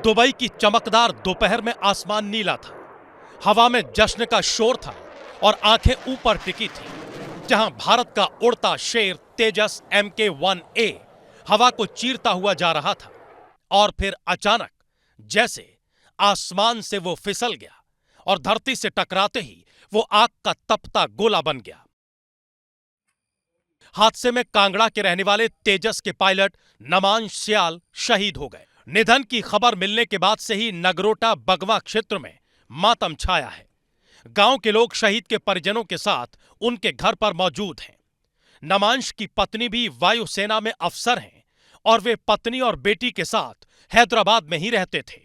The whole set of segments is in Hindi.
दुबई की चमकदार दोपहर में आसमान नीला था, हवा में जश्न का शोर था और आंखें ऊपर टिकी थी, जहां भारत का उड़ता शेर तेजस MK-1A हवा को चीरता हुआ जा रहा था और फिर अचानक जैसे आसमान से वो फिसल गया और धरती से टकराते ही वो आग का तपता गोला बन गया। हादसे में कांगड़ा के रहने वाले तेजस के पायलट नमांश सियाल शहीद हो गए। निधन की खबर मिलने के बाद से ही नगरोटा बगवा क्षेत्र में मातम छाया है। गांव के लोग शहीद के परिजनों के साथ उनके घर पर मौजूद हैं। नमांश की पत्नी भी वायुसेना में अफसर हैं और वे पत्नी और बेटी के साथ हैदराबाद में ही रहते थे।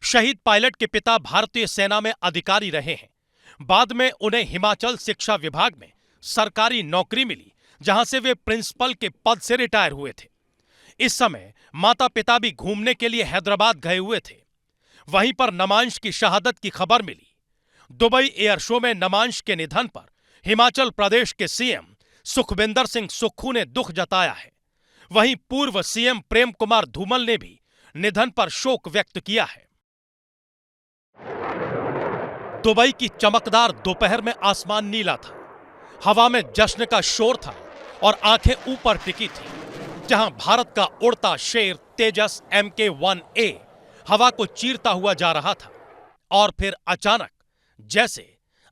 शहीद पायलट के पिता भारतीय सेना में अधिकारी रहे हैं। बाद में उन्हें हिमाचल शिक्षा विभाग में सरकारी नौकरी मिली, जहां से वे प्रिंसिपल के पद से रिटायर हुए थे। इस समय माता पिता भी घूमने के लिए हैदराबाद गए हुए थे। वहीं पर नमांश की शहादत की खबर मिली। दुबई एयर शो में नमांश के निधन पर हिमाचल प्रदेश के सीएम सुखविंदर सिंह सुक्खू ने दुख जताया है। वहीं पूर्व सीएम प्रेम कुमार धूमल ने भी निधन पर शोक व्यक्त किया है। दुबई की चमकदार दोपहर में आसमान नीला था, हवा में जश्न का शोर था और आंखें ऊपर टिकी थी, जहां भारत का उड़ता शेर तेजस MK-1A हवा को चीरता हुआ जा रहा था और फिर अचानक जैसे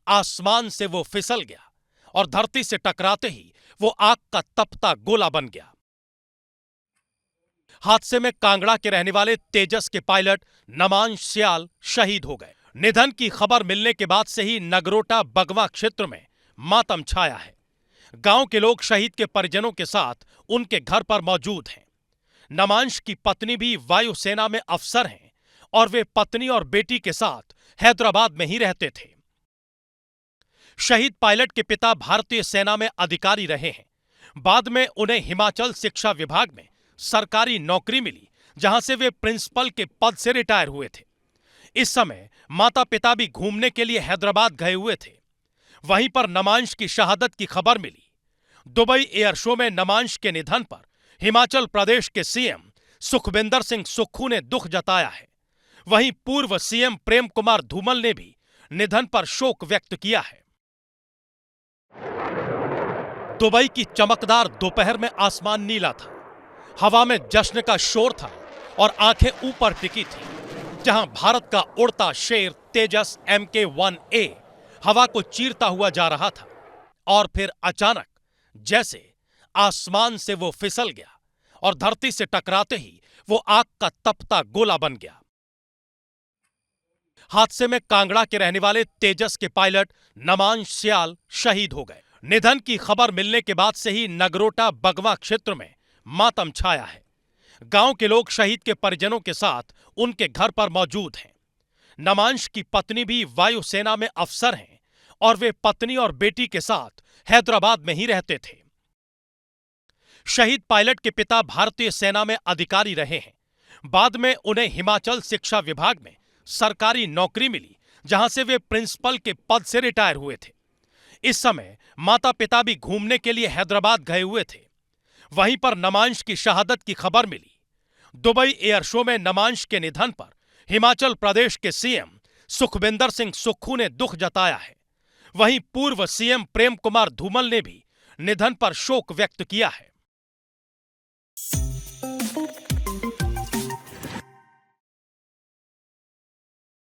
आसमान से वो फिसल गया और धरती से टकराते ही वो आग का तपता गोला बन गया। हादसे में कांगड़ा के रहने वाले तेजस के पायलट नमांश सियाल शहीद हो गए। निधन की खबर मिलने के बाद से ही नगरोटा बगवा क्षेत्र में मातम छाया है। गांव के लोग शहीद के परिजनों के साथ उनके घर पर मौजूद हैं। नमांश की पत्नी भी वायुसेना में अफसर हैं और वे पत्नी और बेटी के साथ हैदराबाद में ही रहते थे। शहीद पायलट के पिता भारतीय सेना में अधिकारी रहे हैं। बाद में उन्हें हिमाचल शिक्षा विभाग में सरकारी नौकरी मिली, जहां से वे प्रिंसिपल के पद से रिटायर हुए थे। इस समय माता पिता भी घूमने के लिए हैदराबाद गए हुए थे। वहीं पर नमांश की शहादत की खबर मिली। दुबई एयर शो में नमांश के निधन पर हिमाचल प्रदेश के सीएम सुखविंदर सिंह सुक्खू ने दुख जताया है। वहीं पूर्व सीएम प्रेम कुमार धूमल ने भी निधन पर शोक व्यक्त किया है। दुबई की चमकदार दोपहर में आसमान नीला था, हवा में जश्न का शोर था और आंखें ऊपर टिकी थी, जहां भारत का उड़ता शेर तेजस MK-1A हवा को चीरता हुआ जा रहा था और फिर अचानक जैसे आसमान से वो फिसल गया और धरती से टकराते ही वो आग का तपता गोला बन गया। हादसे में कांगड़ा के रहने वाले तेजस के पायलट नमांश सियाल शहीद हो गए। निधन की खबर मिलने के बाद से ही नगरोटा बगवा क्षेत्र में मातम छाया है। गांव के लोग शहीद के परिजनों के साथ उनके घर पर मौजूद हैं। नमांश की पत्नी भी वायुसेना में अफसर हैं और वे पत्नी और बेटी के साथ हैदराबाद में ही रहते थे। शहीद पायलट के पिता भारतीय सेना में अधिकारी रहे हैं। बाद में उन्हें हिमाचल शिक्षा विभाग में सरकारी नौकरी मिली, जहां से वे प्रिंसिपल के पद से रिटायर हुए थे। इस समय माता पिता भी घूमने के लिए हैदराबाद गए हुए थे। वहीं पर नमांश की शहादत की खबर मिली। दुबई एयर शो में नमांश के निधन पर हिमाचल प्रदेश के सीएम सुखविंदर सिंह सुक्खू ने दुख जताया है। वहीं पूर्व सीएम प्रेम कुमार धूमल ने भी निधन पर शोक व्यक्त किया है।